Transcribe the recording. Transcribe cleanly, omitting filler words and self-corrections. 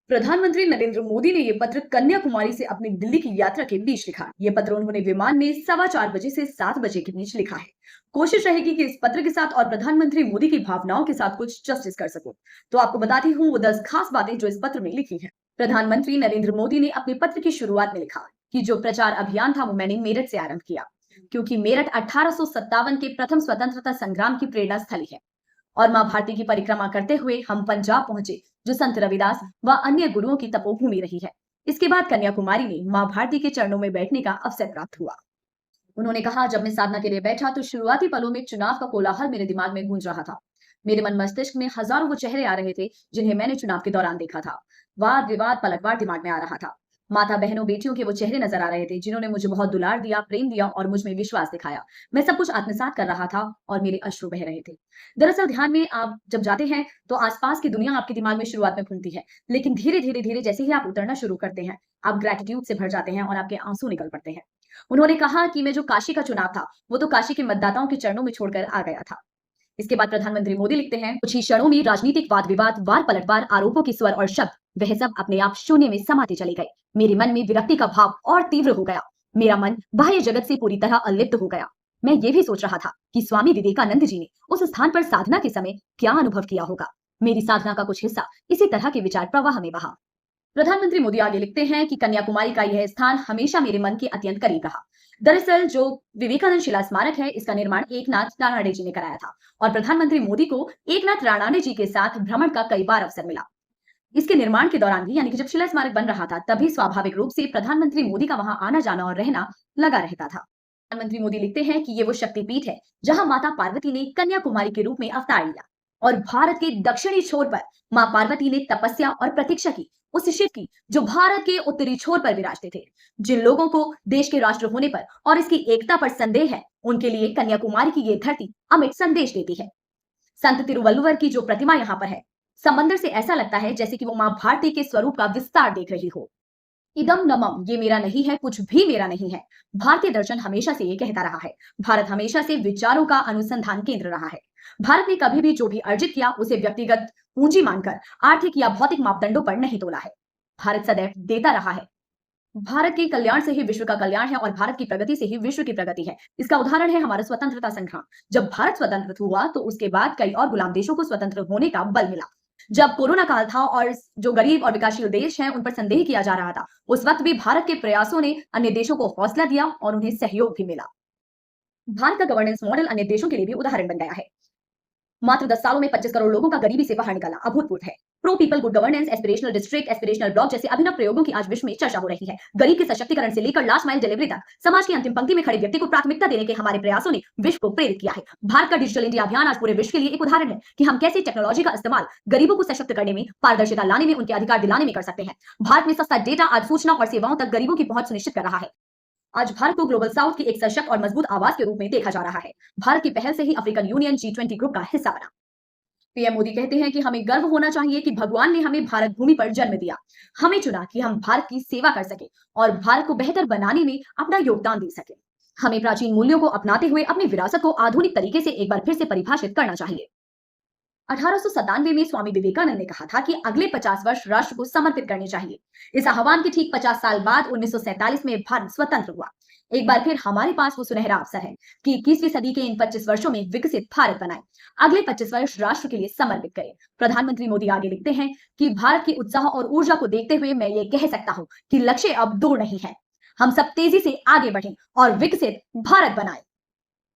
प्रधानमंत्री नरेंद्र मोदी ने ये पत्र कन्याकुमारी से अपनी दिल्ली की यात्रा के बीच लिखा। ये पत्र उन्होंने विमान में 4:15 से 7 बजे के बीच लिखा है। कोशिश रहेगी कि इस पत्र के साथ और प्रधानमंत्री मोदी की भावनाओं के साथ कुछ जस्टिस कर सकूं। तो आपको बताती हूँ वो 10 खास बातें जो इस पत्र में लिखी हैं। प्रधानमंत्री नरेंद्र मोदी ने अपने पत्र की शुरुआत में लिखा कि जो प्रचार अभियान था वो मैंने मेरठ से आरंभ किया, क्योंकि मेरठ 1857 के प्रथम स्वतंत्रता संग्राम की प्रेरणा स्थली है। और मां भारती की परिक्रमा करते हुए हम पंजाब पहुंचे, जो संत रविदास व अन्य गुरुओं की तपोभूमि रही है। इसके बाद कन्याकुमारी में मां भारती के चरणों में बैठने का अवसर प्राप्त हुआ। उन्होंने कहा, जब मैं साधना के लिए बैठा तो शुरुआती पलों में चुनाव का कोलाहल मेरे दिमाग में गूंज रहा था। मेरे मन मस्तिष्क में हजारों वो चेहरे आ रहे थे जिन्हें मैंने चुनाव के दौरान देखा था। वाद विवाद पलटवार दिमाग में आ रहा था। माता बहनों बेटियों के वो चेहरे नजर आ रहे थे जिन्होंने मुझे बहुत दुलार दिया, प्रेम दिया और मुझ में विश्वास दिखाया। मैं सब कुछ आत्मसात कर रहा था और मेरे अश्रु बह रहे थे। दरअसल ध्यान में आप जब जाते हैं तो आसपास की दुनिया आपके दिमाग में शुरुआत में घूमती है, लेकिन धीरे धीरे धीरे जैसे ही आप उतरना शुरू करते हैं, आप ग्रेटिट्यूड से भर जाते हैं और आपके आंसू निकल पड़ते हैं। उन्होंने कहा कि मैं जो काशी का चुनाव था वो तो काशी के मतदाताओं के चरणों में छोड़कर आ गया था। इसके बाद प्रधानमंत्री मोदी लिखते हैं, कुछ ही क्षणों में राजनीतिक वाद विवाद, वार पलटवार, आरोपों के स्वर और शब्द वह सब अपने आप शून्य में समाते चले गए। मेरे मन में विरक्ति का भाव और तीव्र हो गया। मेरा मन बाह्य जगत से पूरी तरह अलिप्त हो गया। मैं ये भी सोच रहा था कि स्वामी विवेकानंद जी ने उस स्थान पर साधना के समय क्या अनुभव किया होगा। मेरी साधना का कुछ हिस्सा इसी तरह के विचार प्रवाह में बहा। प्रधानमंत्री मोदी आगे लिखते हैं कि कन्याकुमारी का यह स्थान हमेशा मेरे मन के अत्यंत करीब रहा। दरअसल जो विवेकानंद शिला स्मारक है, इसका निर्माण एकनाथ राणाडे जी ने कराया था और प्रधानमंत्री मोदी को एकनाथ राणाडे जी के साथ भ्रमण का कई बार अवसर मिला। इसके निर्माण के दौरान भी, यानी कि जब शिला स्मारक बन रहा था, तभी स्वाभाविक रूप से प्रधानमंत्री मोदी का वहां आना जाना और रहना लगा रहता था। प्रधानमंत्री मोदी लिखते हैं कि ये वो शक्तिपीठ है जहां माता पार्वती ने कन्याकुमारी के रूप में अवतार लिया और भारत के दक्षिणी छोर पर मां पार्वती ने तपस्या और प्रतीक्षा की उस शिव की जो भारत के उत्तरी छोर पर विराजते थे। जिन लोगों को देश के राष्ट्र होने पर और इसकी एकता पर संदेह है, उनके लिए कन्याकुमारी की ये धरती अमिट संदेश देती है। संत तिरुवल्लुवर की जो प्रतिमा यहाँ पर है, समंदर से ऐसा लगता है जैसे कि वो मां भारती के स्वरूप का विस्तार देख रही हो। इदम नमम, ये मेरा नहीं है, कुछ भी मेरा नहीं है। भारतीय दर्शन हमेशा से ये कहता रहा है। भारत हमेशा से विचारों का अनुसंधान केंद्र रहा है। भारत ने कभी भी जो भी अर्जित किया उसे व्यक्तिगत पूंजी मानकर आर्थिक या भौतिक मापदंडों पर नहीं तोला है। भारत सदैव देता रहा है। भारत के कल्याण से ही विश्व का कल्याण है और भारत की प्रगति से ही विश्व की प्रगति है। इसका उदाहरण है हमारा स्वतंत्रता संग्राम। जब भारत स्वतंत्र हुआ तो उसके बाद कई और गुलाम देशों को स्वतंत्र होने का बल मिला। जब कोरोना काल था और जो गरीब और विकासशील देश हैं उन पर संदेह किया जा रहा था, उस वक्त भी भारत के प्रयासों ने अन्य देशों को हौसला दिया और उन्हें सहयोग भी मिला। भारत का गवर्नेंस मॉडल अन्य देशों के लिए भी उदाहरण बन गया है। मात्र 10 सालों में 25 करोड़ लोगों का गरीबी से बाहर निकलना अभूतपूर्व है। Pro people good governance, aspirational district, aspirational block जैसे अभिनव प्रयोगों की आज विश्व में चर्चा हो रही है। गरीब के सशक्तिकरण से लेकर लास्ट माइल डिलीवरी तक समाज की अंतिम पंक्ति में खड़े व्यक्ति को प्राथमिकता देने के हमारे प्रयासों ने विश्व को प्रेरित किया है। भारत का डिजिटल इंडिया अभियान आज पूरे विश्व के लिए एक उदाहरण है कि हम कैसे टेक्नोलॉजी का इस्तेमाल गरीबों को सशक्त करने में, पारदर्शिता लाने में, उनके अधिकार दिलाने में कर सकते हैं। भारत में सस्ता डेटा आज सूचना और सेवाओं तक गरीबों की पहुंच सुनिश्चित कर रहा है। आज भारत को ग्लोबल साउथ की एक सशक्त और मजबूत आवाज के रूप में देखा जा रहा है। भारत की पहल से ही अफ्रीकन यूनियन G20 ग्रुप का हिस्सा बना। पीएम मोदी कहते हैं कि हमें गर्व होना चाहिए कि भगवान ने हमें भारत भूमि पर जन्म दिया। हमें चुना कि हम भारत की सेवा कर सके और भारत को बेहतर बनाने में अपना योगदान दे सके। हमें प्राचीन मूल्यों को अपनाते हुए अपनी विरासत को आधुनिक तरीके से एक बार फिर से परिभाषित करना चाहिए। 1897 में स्वामी विवेकानंद ने कहा था कि अगले 50 वर्ष राष्ट्र को समर्पित करने चाहिए। इस आह्वान के ठीक 50 साल बाद 1947 में भारत स्वतंत्र हुआ। एक बार फिर हमारे पास वो सुनहरा अवसर है कि 21वीं सदी के इन 25 वर्षों में विकसित भारत बनाए। अगले 25 वर्ष राष्ट्र के लिए समर्पित करें। प्रधानमंत्री मोदी आगे लिखते हैं कि भारत की उत्साह और ऊर्जा को देखते हुए मैं ये कह सकता हूँ कि लक्ष्य अब दूर नहीं है। हम सब तेजी से आगे बढ़ें और विकसित भारत बनाएं।